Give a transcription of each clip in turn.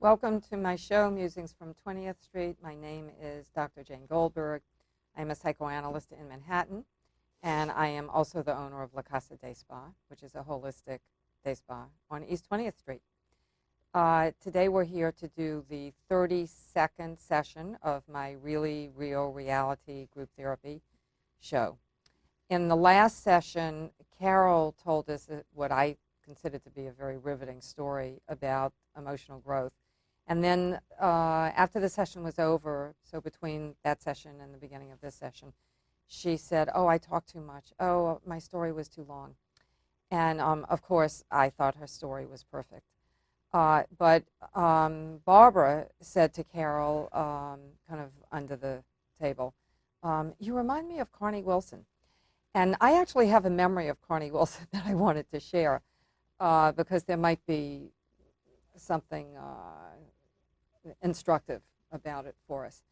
Welcome to my show, Musings from 20th Street. My name is Dr. Jane Goldberg. I'm a psychoanalyst in Manhattan, and I am also the owner of La Casa de Spa, which is a holistic day spa on East 20th Street. Today we're here to do the 32nd session of my Really Real Reality group therapy show. In the last session, Carol told us what I considered to be a very riveting story about emotional growth. And then after the session was over, so between that session and the beginning of this session, she said, "Oh, I talked too much. Oh, my story was too long." And of course, I thought her story was perfect. But Barbara said to Carol, kind of under the table, "You remind me of Carnie Wilson." And I actually have a memory of Carnie Wilson that I wanted to share because there might be something instructive about it for us.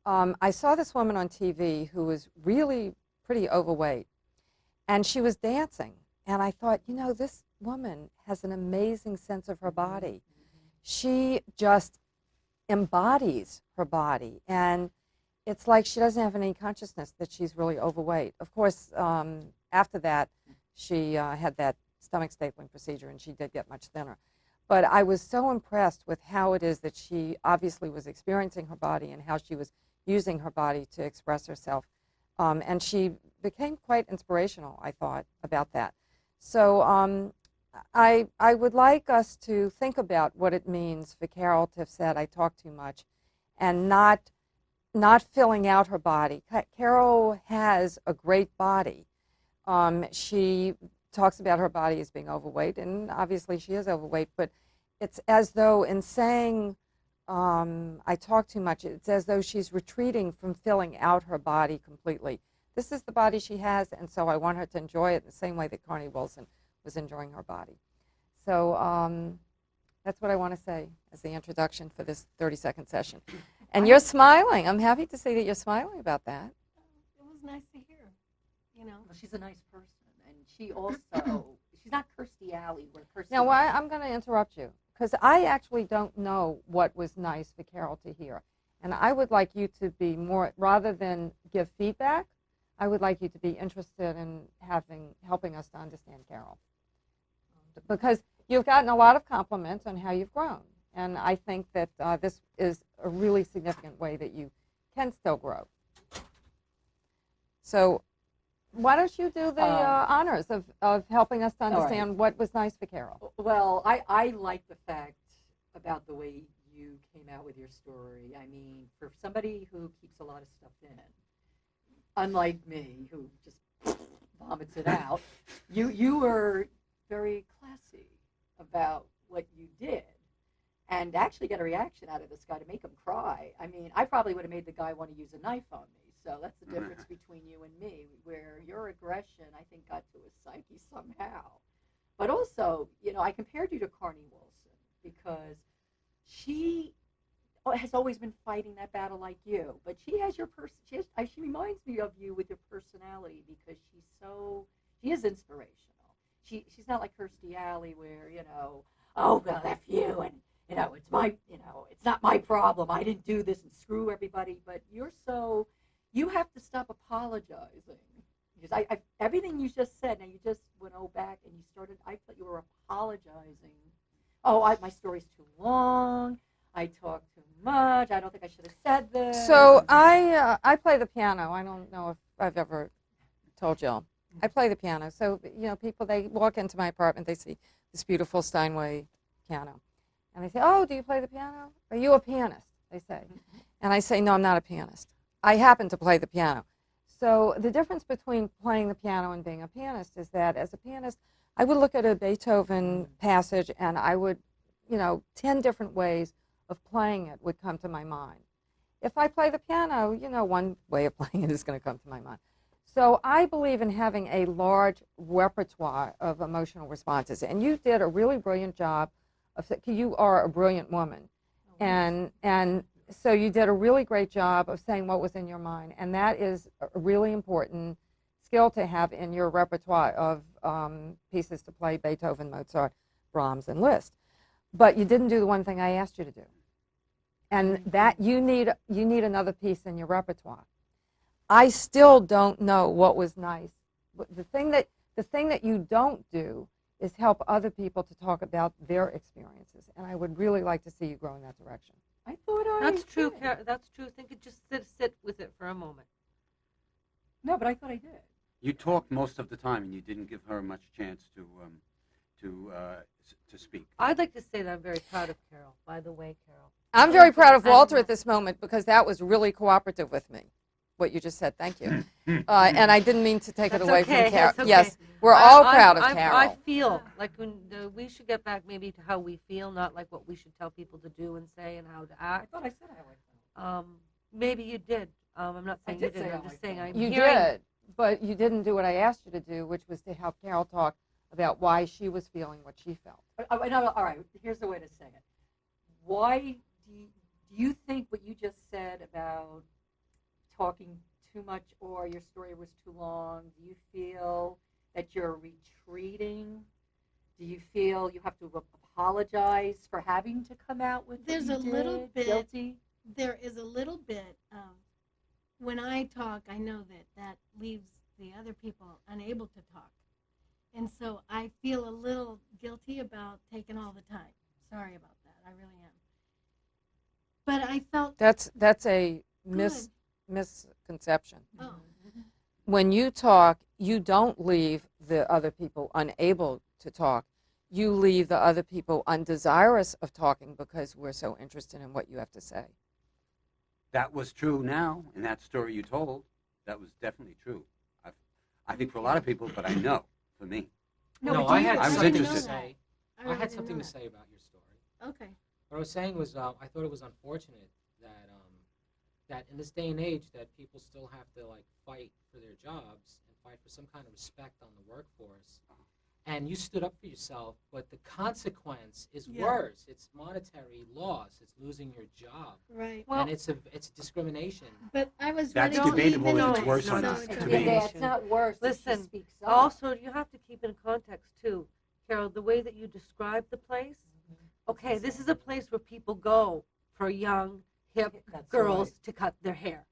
I saw this woman on TV who was really pretty overweight, and she was dancing. And I thought, you know, this woman has an amazing sense of her body. She just embodies her body, and it's like she doesn't have any consciousness that she's really overweight. Of course, after that, she had that stomach stapling procedure, and she did get much thinner. But I was so impressed with how it is that she obviously was experiencing her body and how she was using her body to express herself. And she became quite inspirational, I thought, about that. So I would like us to think about what it means for Carol to have said, "I talk too much," and not filling out her body. Carol has a great body. She talks about her body as being overweight, and obviously she is overweight, but it's as though in saying I talk too much, it's as though she's retreating from filling out her body completely. This is the body she has, and so I want her to enjoy it the same way that Carnie Wilson was enjoying her body. So that's what I want to say as the introduction for this 30-second session. And you're smiling. I'm happy to see that you're smiling about that. It was nice to hear, you know. Well, she's a nice person, and she also, she's not Kirstie Alley. Where Kirstie. Now, I'm going to interrupt you, because I actually don't know what was nice for Carol to hear. And I would like you to be more, rather than give feedback, I would like you to be interested in helping us to understand Carol. Because you've gotten a lot of compliments on how you've grown. And I think that this is a really significant way that you can still grow. So why don't you do the honors of helping us to understand what was nice for Carol? Well, I like the fact about the way you came out with your story. I mean, for somebody who keeps a lot of stuff in, unlike me, who just vomits it out, you were very classy about what you did. And actually get a reaction out of this guy to make him cry. I mean, I probably would have made the guy want to use a knife on me. So that's the difference between you and me, where your aggression, I think, got to his psyche somehow. But also, you know, I compared you to Carnie Wilson because she has always been fighting that battle like you. But she has your she reminds me of you with your personality because she is inspirational. She's not like Kirstie Alley where, you know, oh, well, F you, and you know, it's not my problem. I didn't do this and screw everybody. But you have to stop apologizing. Because everything you just said, now you just went back and you started, I thought you were apologizing. Oh, my story's too long. I talk too much. I don't think I should have said this. So I play the piano. I don't know if I've ever told y'all. I play the piano. So, you know, people, they walk into my apartment, they see this beautiful Steinway piano. And they say, "Oh, do you play the piano? Are you a pianist?" they say. And I say, "No, I'm not a pianist. I happen to play the piano." So the difference between playing the piano and being a pianist is that as a pianist, I would look at a Beethoven passage and I would, you know, 10 different ways of playing it would come to my mind. If I play the piano, you know, one way of playing it is going to come to my mind. So I believe in having a large repertoire of emotional responses. And you did a really brilliant job. You are a brilliant woman, and so you did a really great job of saying what was in your mind, and that is a really important skill to have in your repertoire of pieces to play: Beethoven, Mozart, Brahms, and Liszt. But you didn't do the one thing I asked you to do. and that you need another piece in your repertoire. I still don't know what was nice. But the thing that you don't do is help other people to talk about their experiences, and I would really like to see you grow in that direction. I thought I That's true. did. That's true. Think it. Just sit with it for a moment. No, but I thought I did. You talked most of the time, and you didn't give her much chance to speak. I'd like to say that I'm very proud of Carol. By the way, Carol. I'm very proud of I'm Walter not- at this moment because that was really cooperative with me. What you just said, thank you. And I didn't mean to take it That's away okay, from Carol. that's okay. Yes, we're all I- proud of I Carol. feel like we should get back maybe to how we feel, not like what we should tell people to do and say and how to I act. thought I said I liked that. Maybe you did. I'm not I saying you did say did. I I'm just like saying that. I'm You hearing. did, but you didn't do what I asked you to do, which was to help Carol talk about why she was feeling what she felt. No, all right, here's the way to say it. Why do you think what you just said about talking too much or your story was too long, do you feel that you're retreating? Do you feel you have to apologize for having to come out with what There's you a little did? bit- Guilty? There is a little bit of, when I talk, I know that leaves the other people unable to talk. And so I feel a little guilty about taking all the time. Sorry about that. I really am. But I felt, That's a Good. misconception. oh, When you talk, you don't leave the other people unable to talk. You leave the other people undesirous of talking because we're so interested in what you have to say. That was true now in that story you told. That was definitely true. I think for a lot of people, but I know for me. no, No, but I you had I was already something know to interested. that. say. I already had know something to that. say about your story. Okay. What I was saying was, I thought it was unfortunate that that in this day and age that people still have to like fight for their jobs and fight for some kind of respect on the workforce. And you stood up for yourself, but the consequence is Yeah. worse. It's monetary loss. It's losing your job, Right. Well, and it's discrimination. But I was That's ready to debatable leave if anyway, it's worse or so not, it's to okay. me. Yeah, it's not worse if Listen, she speaks up. Also, you have to keep in context too, Carol. The way that you describe the place. Okay, this is a place where people go for young, hip That's girls right. to cut their hair.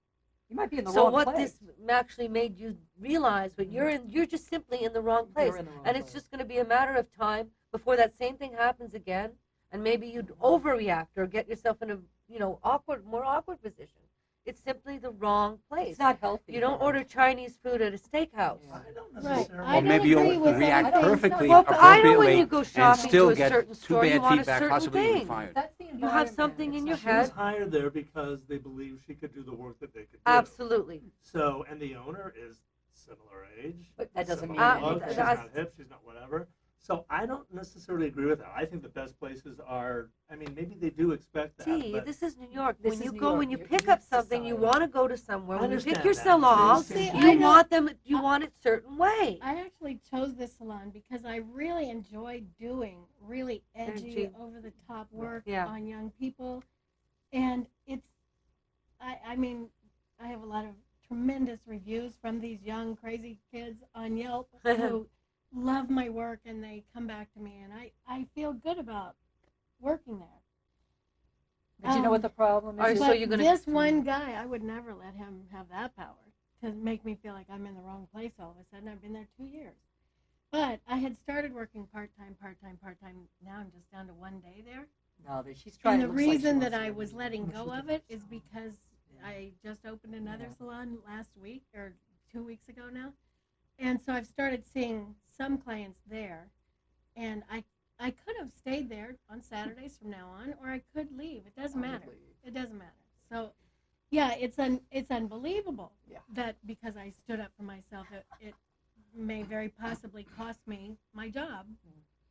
You might be in the So wrong what place. this actually made you realize, but you're just simply in the wrong place, You're in the wrong and it's place. just going to be a matter of time before that same thing happens again, and maybe you'd overreact or get yourself in a more awkward position. It's simply the wrong place. It's not healthy. You don't for her. order Chinese food at a steakhouse. Yeah. Right. Or I don't maybe agree you'll with react everything. perfectly, Well, but I know when appropriately, you go and shopping still to a get certain too store, you bad want a feedback, certain possibly even thing. fired. That's the You have environment. something It's in not- your She was head. hired there because they believed she could do the work that they could do. Absolutely. So, and the owner is similar age. But that doesn't similar mean look, anything. She's not hip. She's not whatever. So I don't necessarily agree with that. I think the best places are. I mean, maybe they do expect that. T, but this is New York. This When is you New go, York. when you You're pick in up something, you society. want to go to somewhere. I When you pick understand your that. salon, See, you I don't- want them. You want it certain way. I actually chose this salon because I really enjoy doing really edgy, Edgy. over the top work Yeah. on young people. And it's, I mean, I have a lot of tremendous reviews from these young, crazy kids on Yelp who love my work and they come back to me and I feel good about working there. But you know what the problem All right, is? so But you're gonna- this one guy, I would never let him have that power to make me feel like I'm in the wrong place all of a sudden. I've been there 2 years. But I had started working part-time. Now I'm just down to 1 day there. No, she's trying. And the it looks like she reason wants that to I go was in. letting go of it is because I just opened another salon last week or 2 weeks ago now. And so I've started seeing some clients there. And I could have stayed there on Saturdays from now on, or I could leave. It doesn't I would matter. leave. It doesn't matter. So, yeah, it's unbelievable Yeah. that because I stood up for myself, it may very possibly cost me my job.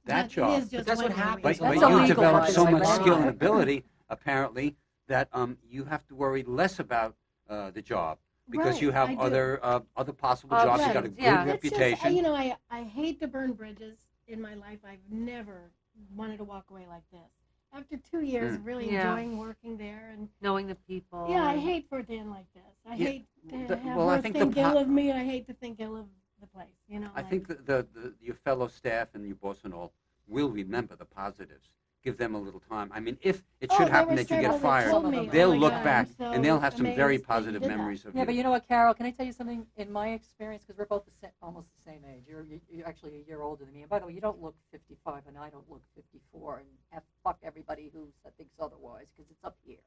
That But job. It is just But that's one what more happens. But, reason. but That's you illegal, develop by the so way, much by skill law. and ability, apparently, that you have to worry less about the job because you Right, have I do. other possible jobs. You got a Right. good Yeah. It's just, reputation. I hate to burn bridges in my life. I've never wanted to walk away like this. After 2 years of really Yeah. enjoying working there, and Knowing the people. yeah, I and- hate for it to end like this. I Yeah, hate to have well, I her think think the ill po- of me. I hate to think ill of the place. You know, I like, think your fellow staff and your boss and all will remember the positives give them a little time. I mean, if it Oh, should there happen were that you several get that fired, told me, they'll "Oh my look God, back I'm and they'll so have some very amazed that you positive did that." memories of Yeah, you. but you know what, Carol? Can I tell you something? In my experience, because we're both almost the same age. You're actually a year older than me. And by the way, you don't look 55, and I don't look 54. And fuck everybody who thinks otherwise, because it's up here,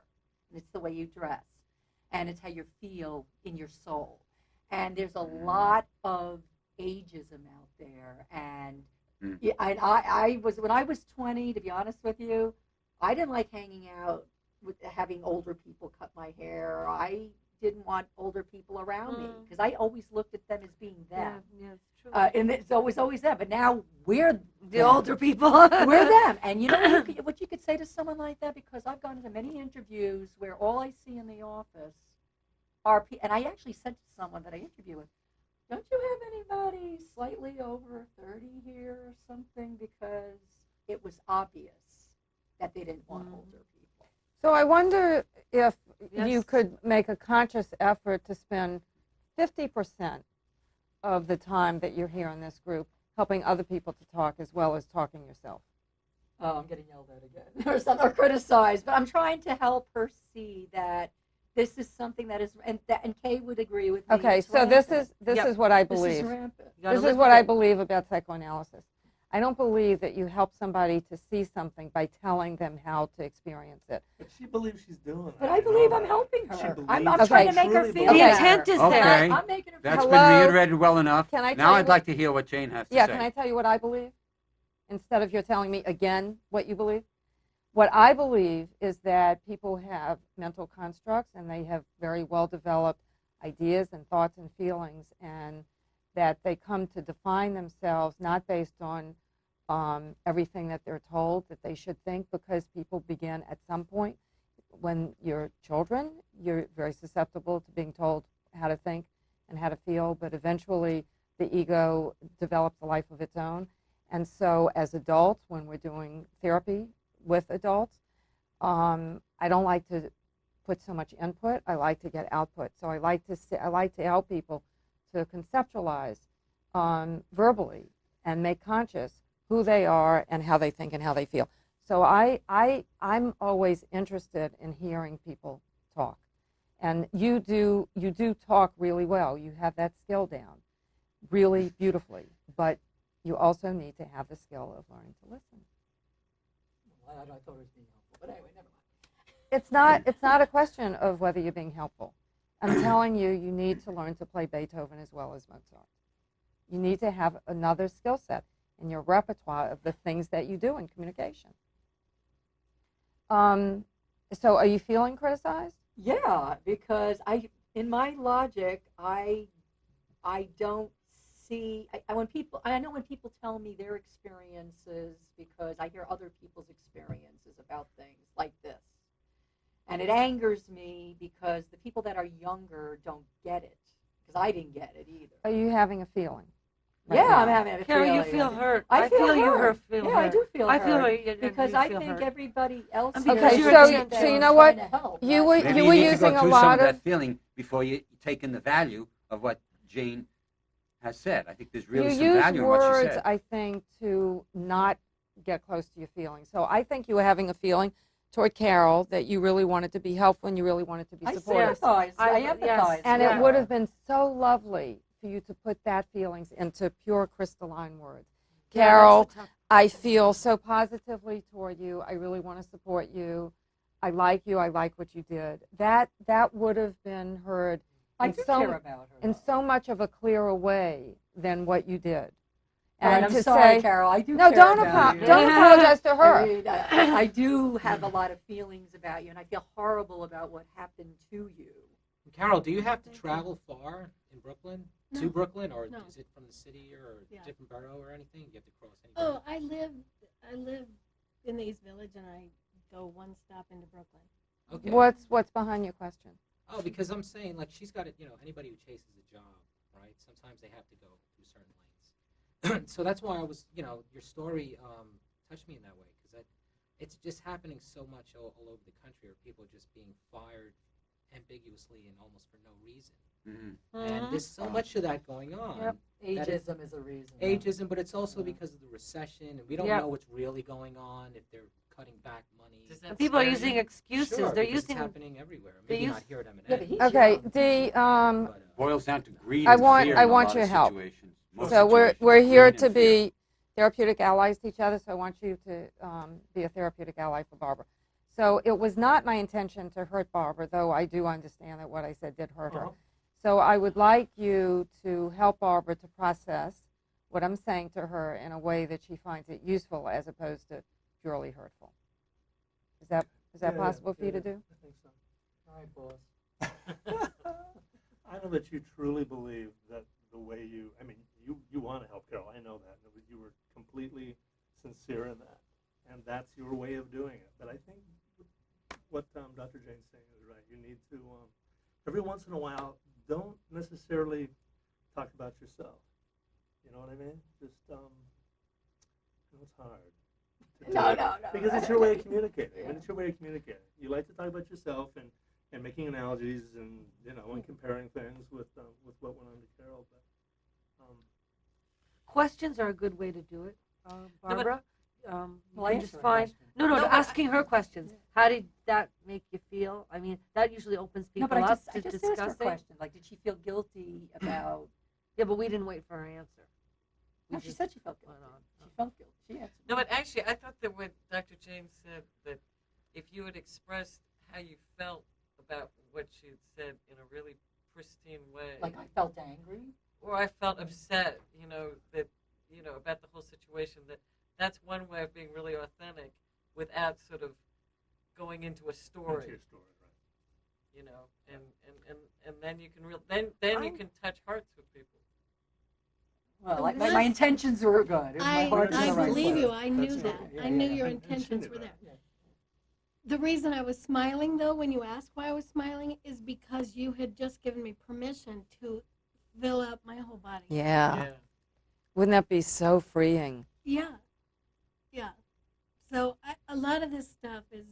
and it's the way you dress, and it's how you feel in your soul. And there's a lot of ageism out there, and Mm. yeah, and I was when I was 20. To be honest with you, I didn't like hanging out with having older people cut my hair. I didn't want older people around me because I always looked at them as being them. Yeah, it's true. And it's always them. But now we're The older people. we're them. And you know what you could say to someone like that? Because I've gone to many interviews where all I see in the office are and I actually said to someone that I interviewed with, don't you have anybody slightly over 30 here or something? Because it was obvious that they didn't want older people. So I wonder if you Yes. could make a conscious effort to spend 50% of the time that you're here in this group helping other people to talk as well as talking yourself. Oh, I'm getting yelled at again or criticized, but I'm trying to help her see that this is something that is, and Kay would agree with me. Okay, it's so this rampant. is what I This is believe. rampant. You gotta This live is what with I it. believe about psychoanalysis. I don't believe that you help somebody to see something by telling them how to experience it. But she believes she's doing that. But I know believe I'm that. helping She her. believes I'm Okay. trying to make her truly feel believes The Okay. better. intent is Okay. there. I'm making her That's feel been Hello? reiterated well enough. Can I Now tell you I'd what- like to hear what Jane has to Yeah, say. can I tell you what I believe? Instead of you're telling me again what you believe? What I believe is that people have mental constructs and they have very well developed ideas and thoughts and feelings, and that they come to define themselves not based on everything that they're told that they should think, because people begin at some point. When you're children, you're very susceptible to being told how to think and how to feel, but eventually the ego develops a life of its own. And so as adults, when we're doing therapy with adults, I don't like to put so much input. I like to get output. So I like to help people to conceptualize verbally and make conscious who they are and how they think and how they feel. So I'm always interested in hearing people talk. And you do talk really well. You have that skill down really beautifully. But you also need to have the skill of learning to listen. I thought it was being helpful, but anyway, never mind. It's not a question of whether you're being helpful. I'm telling you, you need to learn to play Beethoven as well as Mozart. You need to have another skill set in your repertoire of the things that you do in communication. So are you feeling criticized? Yeah, because in my logic, I don't see. I know when people tell me their experiences, because I hear other people's experiences about things like this, and it angers me because the people that are younger don't get it, because I didn't get it either. Are you having a feeling? right Yeah, now? I'm having a Carol, you feeling. feel hurt. I feel you hurt. feel Yeah, hurt. I do feel I feel hurt. hurt. Because you I feel think hurt. everybody else And here because is you're sitting attentive. there so you know trying what? to help, You right? were Maybe you you were need to using go a through some lot of that of feeling before you take in the value of what Jane has said. I think there's really you some use value in what she words, said. I think, to not get close to your feelings. So I think you were having a feeling toward Carol that you really wanted to be helpful and you really wanted to be I supportive. sympathize. I yes. empathize. And yeah. it would have been so lovely for you to put that feelings into pure crystalline words. Yeah, that's Carol, the tough- I feel so positively toward you. I really want to support you. I like you. I like what you did. That would have been heard I in do so care about her. in though. so much of a clearer way than what you did. All right, And I'm to sorry, say, Carol. I do no, care don't about you. don't apologize to I her. mean, I do have a lot of feelings about you, and I feel horrible about what happened to you. Carol, do you have to Thank you. travel far in Brooklyn No. to Brooklyn, or No. is it from the city or Yeah. a different borough or anything? You have to cross any Oh, borough? I live in the East Village, and I go one stop into Brooklyn. Okay. What's behind your question? Oh, because I'm saying, like, she's got it. Anybody who chases a job, right? Sometimes they have to go through certain lanes. So that's why I was, your story touched me in that way, because it's just happening so much all over the country, where people are just being fired ambiguously and almost for no reason. Mhm. And there's so much of that going on. Yep. Ageism is a reason. Ageism, but it's also Yeah. because of the recession, and we don't Yep. know what's really going on, if they're cutting back money. Does that And people are scare using you? excuses. Sure, They're because using. it's happening everywhere. they Maybe use- not here at M&A. Yeah, but he's Okay, young. the but, Boils down to greed I and want- fear I in a want lot your of help. situations. Most so we're situations, here greed to and fear. be therapeutic allies to each other. So I want you to be a therapeutic ally for Barbara. So it was not my intention to hurt Barbara, though I do understand that what I said did hurt her. Uh-huh. So I would like you to help Barbara to process what I'm saying to her in a way that she finds it useful as opposed to purely hurtful. Is that Yeah, possible for you to yeah, do? I think so. All right, boss. I know that you truly believe that the way you want to help Carol. I know that. You were completely sincere in that. And that's your way of doing it. But I think what Dr. Jane's saying is right. You need to, every once in a while, don't necessarily talk about yourself. You know what I mean? Just, it's hard. to do No, it. no. Because it's your way of communicating. I mean, it's your way of communicating. You like to talk about yourself and making analogies and and comparing things with what went on to Carol. But Questions are a good way to do it, but- Barbara. Well, You I can answer just a find. question. No, No, but asking her questions. How did that make you feel? I mean, that usually opens No, people but I up just to asked her a discussing. question. Like, did she feel guilty about? Yeah, but we didn't wait for her answer. No, she said she felt guilty. went on. She felt guilty. She answered. No, but actually, I thought that what Dr. James said, that if you had expressed how you felt about what she had said in a really pristine way, Like, I felt angry. or I felt upset, that, about the whole situation, that's one way of being really authentic without sort of going into a into story, your story, right? and then you can then you can touch hearts with people. Well, The like, my one- intentions were good. My heart's in I the right believe place. you. I knew That's that. right. Yeah, I knew yeah. your And she intentions knew were that. there. The reason I was smiling, though, when you asked why I was smiling, is because you had just given me permission to fill up my whole body. Yeah. Wouldn't that be so freeing? Yeah. Yeah. So a lot of this stuff is,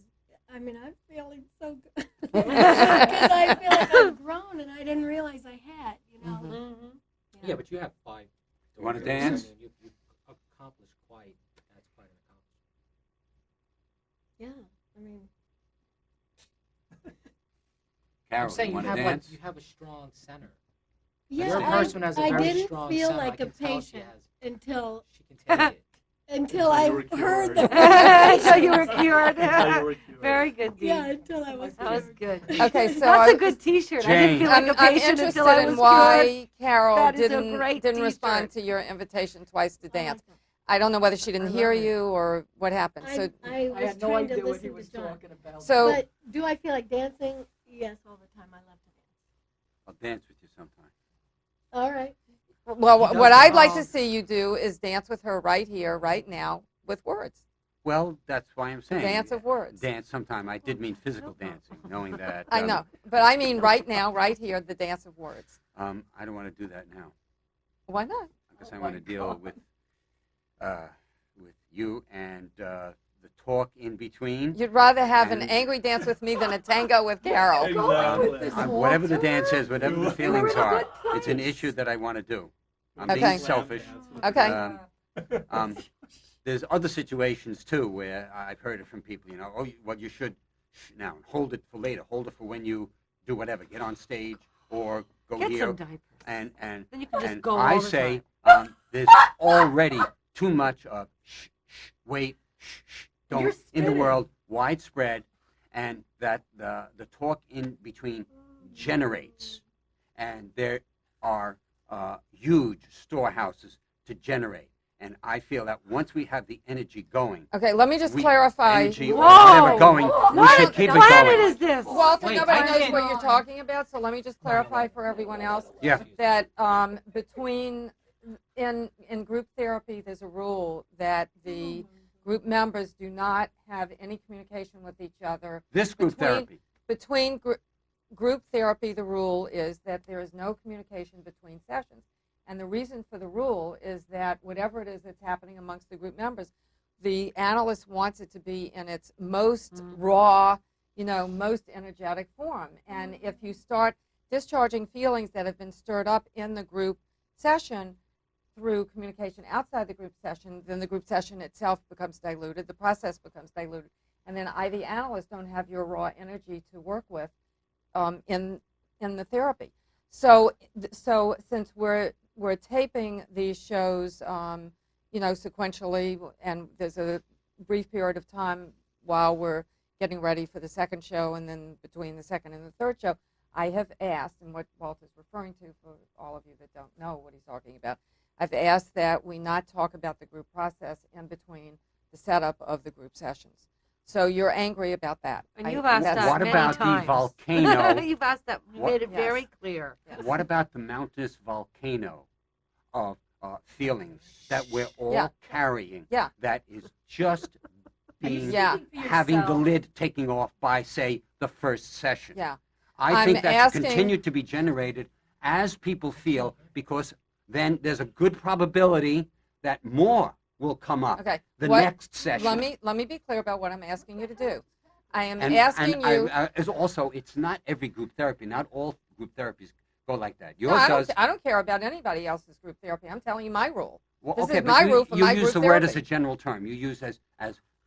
I'm feeling so good. Because I feel like I've grown and I didn't realize I had, Mhm. Mm-hmm. Yeah, but you have 5 You wanna daughters. dance? I mean, you've accomplished that's quite an accomplishment. Yeah. Carol, I'm saying you want to have dance? you have a strong center. Yeah, Your person has a I very didn't strong feel center. I like a can tell she patient has. until She can take it. until Until I you were heard cured. the Until you were cured. Until you were cured. Very good, Dee. Yeah, until I was That was cured. good. Okay, so That's I- a good T-shirt. I Jane. didn't feel like I'm a patient interested until I was in why cured. Carol That is a didn't great respond t-shirt. to your invitation twice to I like dance. that. I don't know whether she didn't I hear love it. you or what happened. I So was I had no trying to idea what he listen was to John. talking about. So- But do I feel like dancing? Yes, all the time. I love to dance. I'll dance with you sometime. All right. well, He what does I'd it. like to see you do is dance with her right here, right now, with words. Well, that's why I'm saying. Dance of words. Dance sometime. I did mean physical dancing, knowing that. I know, but I mean right now, right here, the dance of words. I don't want to do that now Why not? because Oh I want my to deal God. with you and the talk in between. You'd rather have an And- angry dance with me than a tango with Carol. Exactly. Whatever the dance is, whatever the feelings in a are, good it's an place. issue that I want to do. I'm Okay. being selfish. Okay. There's other situations too where I've heard it from people. You should now hold it for later. Hold it for when you do whatever. Get on stage or go Get here. some diapers. And Then you can just and go I all the say time. there's already too much of wait, don't You're in the spitting. world widespread, and that the talk in between generates, and there are huge storehouses to generate. And I feel that once we have the energy going, Okay, let me just we- clarify. energy or Whoa! whatever going, we What should keep it planet going. is this? Walter, Wait, nobody I knows can't- what you're talking about, so let me just clarify for everyone else Yeah. that between in group therapy, there's a rule that the group members do not have any communication with each other. This group Between- therapy. Between group therapy, the rule is that there is no communication between sessions. And the reason for the rule is that whatever it is that's happening amongst the group members, the analyst wants it to be in its most raw, most energetic form. And if you start discharging feelings that have been stirred up in the group session, through communication outside the group session, then the group session itself becomes diluted, the process becomes diluted, and then I, the analyst, don't have your raw energy to work with in the therapy. So since we're taping these shows, sequentially, and there's a brief period of time while we're getting ready for the second show, and then between the second and the third show, I have asked, and what Walter's referring to for all of you that don't know what he's talking about, I've asked that we not talk about the group process in between the setup of the group sessions. So you're angry about that. And you've asked that What many about times. the volcano? You've asked that. You What- made it Yes. very clear. What about the mountainous volcano of feelings that we're all Yeah. carrying? Yeah. That is just being Yeah. having the lid taking off by, say, the first session. Yeah. I I'm think that asking- should continue to be generated as people feel, because then there's a good probability that more will come up Okay. the What- next session. Let me be clear about what I'm asking you to do. I am and asking you. is also, it's not every group therapy. Not all group therapies go like that. No, Yours I does. don't care about anybody else's group therapy. I'm telling you my rule. Well, This okay, is but my you, rule for you my use group the word as a therapy. general term. You use as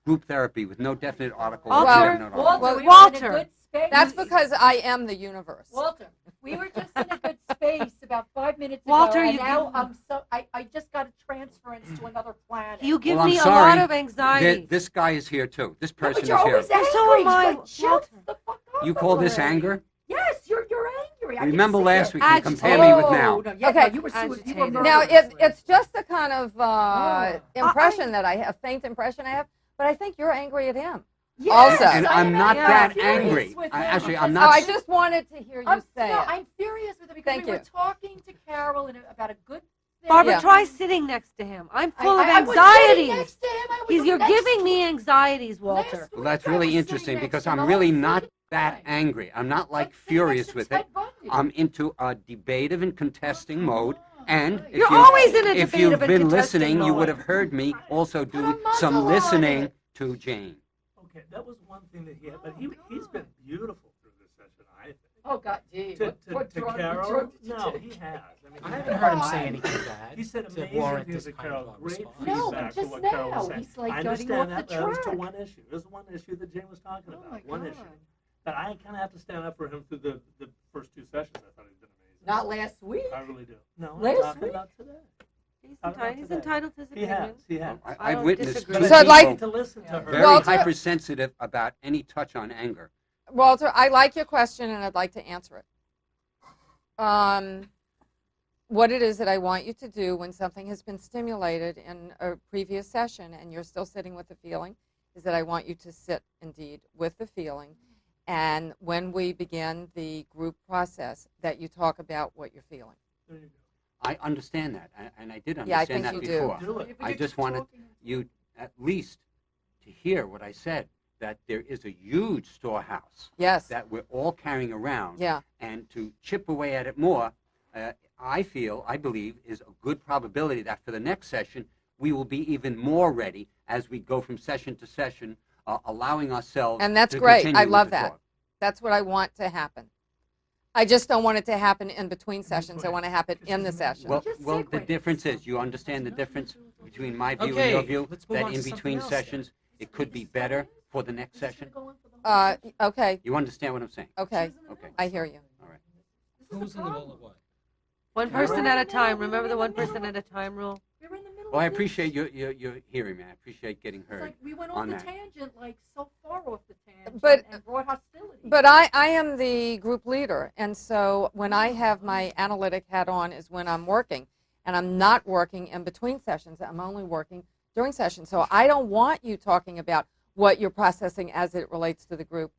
group therapy with no definite article. Walter, or definite article. Walter, Well, we were in a Walter. good space. That's because I am the universe. Walter, we were just in a good space about 5 minutes Walter, ago, and you now give- I just got a transference to another planet. You give Well, I'm me a sorry. lot of anxiety. This guy is here too. This No, person but you're is here. always angry. So am I, Like, shut Walter. the fuck up You call this already. anger? Yes, you're angry. I can Remember see last it. week? You compare Agitated. me with now. No, yeah, Okay. no, you were Agitated. Now, murderous. it's just a kind of Oh. impression that I have, faint impression I have, but I think you're angry at him. Yes, Also- And I I'm am not angry. that I'm furious angry. with I, him actually, I'm because Oh, not. I just wanted to hear you say it. I'm furious with it because Thank we were you. talking to Carol about a good thing. Barbara, Yeah. try sitting next to him. I'm full of I was sitting anxieties. next to him. I was You're next giving to me him. anxieties, Last Walter. Well, that's week I really was sitting interesting next because to him I'm the really whole not freaking that time. angry. I'm not like Like sitting furious next to with Ted it. Bundy. I'm into a debative and contesting mode. And if You're you, always in a if debative you've and been contesting listening, you mode. would have heard me also Put do a muzzle some on listening it. to Jane. Okay, that was one thing that he had, but he's been beautiful through this session, I think. Oh God, gee, To, what to drug- Carol, drug did you no, take? he has. I mean, I he haven't has. heard him say anything bad He said to amazing warrant things this to kind Carol. of Great response. No, feedback but for just what Carol now, was saying. he's like I getting understand off that. the That was to track. one issue. This is one issue that Jane was talking Oh about. my One God. issue. But I kind of have to stand up for him through the first two sessions. I thought he'd been amazing. Not last week. I really do. No, I'm Last talking week? about today. He's entitled to his He opinion. has. He has. I I've don't witnessed disagree. two But So I'd people like- need to listen to her. very Walter- hypersensitive about any touch on anger. Walter, I like your question and I'd like to answer it. What it is that I want you to do when something has been stimulated in a previous session and you're still sitting with the feeling is that I want you to sit indeed with the feeling, and when we begin the group process that you talk about what you're feeling. There you go. I understand that, and I did Yeah, I understand think that you do. before. Do it. I just wanted you at least to hear what I said, that there is a huge storehouse Yes. that we're all carrying around, Yeah. and to chip away at it more, I believe, is a good probability that for the next session, we will be even more ready as we go from session to session, allowing ourselves And that's to great. continue I with love the that. talk. That's what I want to happen. I just don't want it to happen in between sessions. I between. want to happen in the session. Well, Just well, segue the to difference something. is, you understand the difference between my view and Okay, your view, let's move that on in to between something else then. sessions, it could be better for the next session. Okay, You understand what I'm saying? okay, Okay. I hear you. All right. Who's in the middle of what? One person at a time. Remember the one person at a time rule? We were in the middle Well, I of this. appreciate you hearing me. I appreciate getting It's heard. like we went off on the that. tangent, like so far off the tangent, But- and brought hostility. But I am the group leader, and so when I have my analytic hat on is when I'm working, and I'm not working in between sessions. I'm only working during sessions. So I don't want you talking about what you're processing as it relates to the group.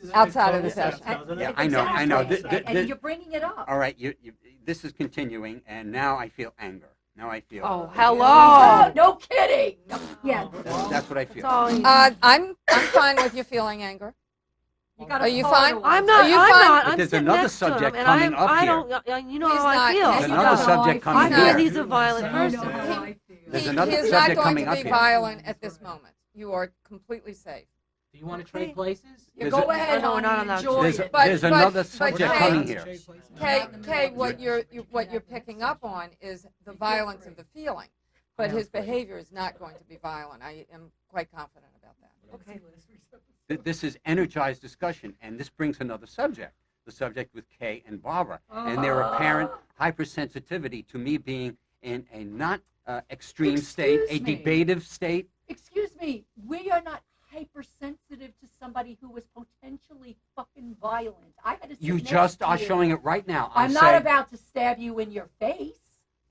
See, that Outside of makes the total session. sense, doesn't it? Yeah, I know, I know. Exactly. Th- th- And you're bringing it up. All right, this is continuing, and now I feel anger. Now I feel. Oh, Oh, hello. no kidding. Yeah. That's what I That's feel. all you- I'm fine with you feeling anger. You gotta Are you follow fine? it. I'm not. Are you I'm fine? not. But I'm there's sitting another next to him, subject and coming I up here. don't. You know He's how I not- feel. he's There's another not- subject I coming feel here. he's a violent person. There's He another is subject not going coming to up be here. violent at this moment. You are completely safe. Do you want to Okay. trade places? Yeah, There's go a- ahead, No, we're not honey, allowed to. enjoy There's, it. But- there's another but subject Kay- coming Trade here. places? Kay, what you're picking up on is the violence of the feeling, but his behavior is not going to be violent. I am quite confident about that. Okay. This is energized discussion, and this brings another subject, the subject with Kay and Barbara, and their apparent hypersensitivity to me being in a not extreme state, a Excuse me. debative state. Excuse me, we are not hypersensitive to somebody who was potentially fucking violent. I had to sit You next just to are you. showing it right now. I'm I not say, about to stab you in your face,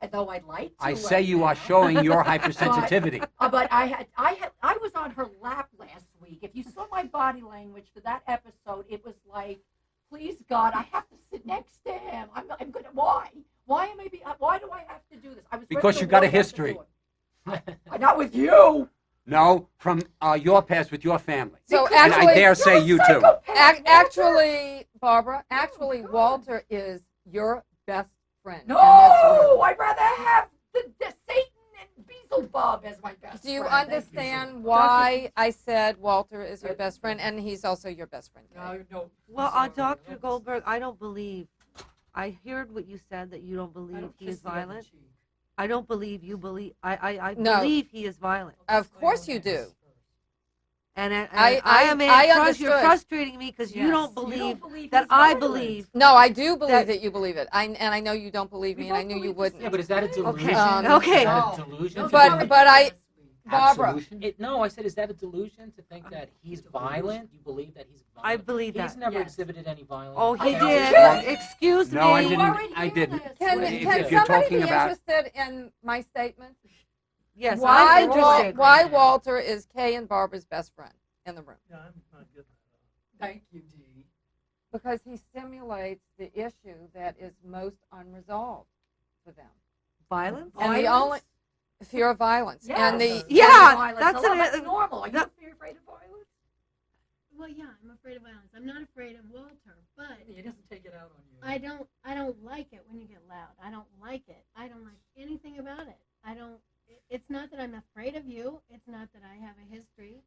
although I'd like to. I say right you now. are showing your hypersensitivity. But I was on her lap last week. If you saw my body language for that episode, it was like, please God, I have to sit next to him. I'm gonna. Why? Why am I? Why do I have to do this? I was ready Because to you got a walk out the history. door. Not with you. No, from your past with your family. So Because- And I actually, dare say you too. Psychopath, Walter. actually, Barbara, actually, God. Walter is your best friend. in this No, room. I'd rather have the Satan and Beelzebub as my best Do you friend. Thank understand why I said Walter is your best friend, and he's also your best friend? Kay? No. Well, sorry. Dr. Goldberg, I don't believe. I heard what you said that you don't believe he is violent. I don't believe you believe. I No. believe he is violent. Of course you do. And I am I you're understood. frustrating me because you don't believe that he's I violent. believe. No, I do believe That- that you believe it. And I know you don't believe me, We and I both knew you believe the wouldn't. Yeah, but is that a delusion? Okay. Is that No. a delusion? No, to But- think- but I- Barbara, Absolution? No, I said, is that a delusion to think that he's violent? You believe that he's I violent? believe He's that. never Yes. exhibited any violence. Oh, he I did. did. Excuse No, I me. didn't. weren't I here didn't. last can, week. can If you're somebody talking be about- interested in my statement? Yes, Why, I'm interested. why Walter is Kay and Barbara's best friend in the room? Yeah, I'm not getting that. Thank you, Dee. Because he stimulates the issue that is most unresolved for them. Violence? And the only fear of violence. Yes. And the Yeah, Violence. that's Hello, an- that's normal. Are you that- afraid of violence? Well, yeah, I'm afraid of violence. I'm not afraid of Walter, but He doesn't take it out on you. I don't like it when you get loud. I don't like it. I don't like anything about it. I don't. It's not that I'm afraid of you. It's not that I have a history,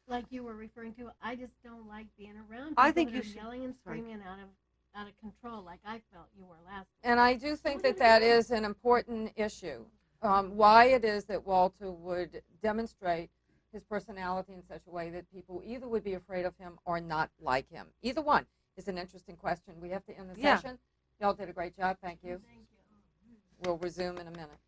like you were referring to. I just don't like being around people I think that you are should- yelling and sorry. screaming out of control, like I felt you were last week. And I do think that that is an important issue. Why it is that Walter would demonstrate his personality in such a way that people either would be afraid of him or not like him. Either one is an interesting question. We have to end the Yeah. session. Y'all did a great job. Thank you. Thank you. We'll resume in a minute.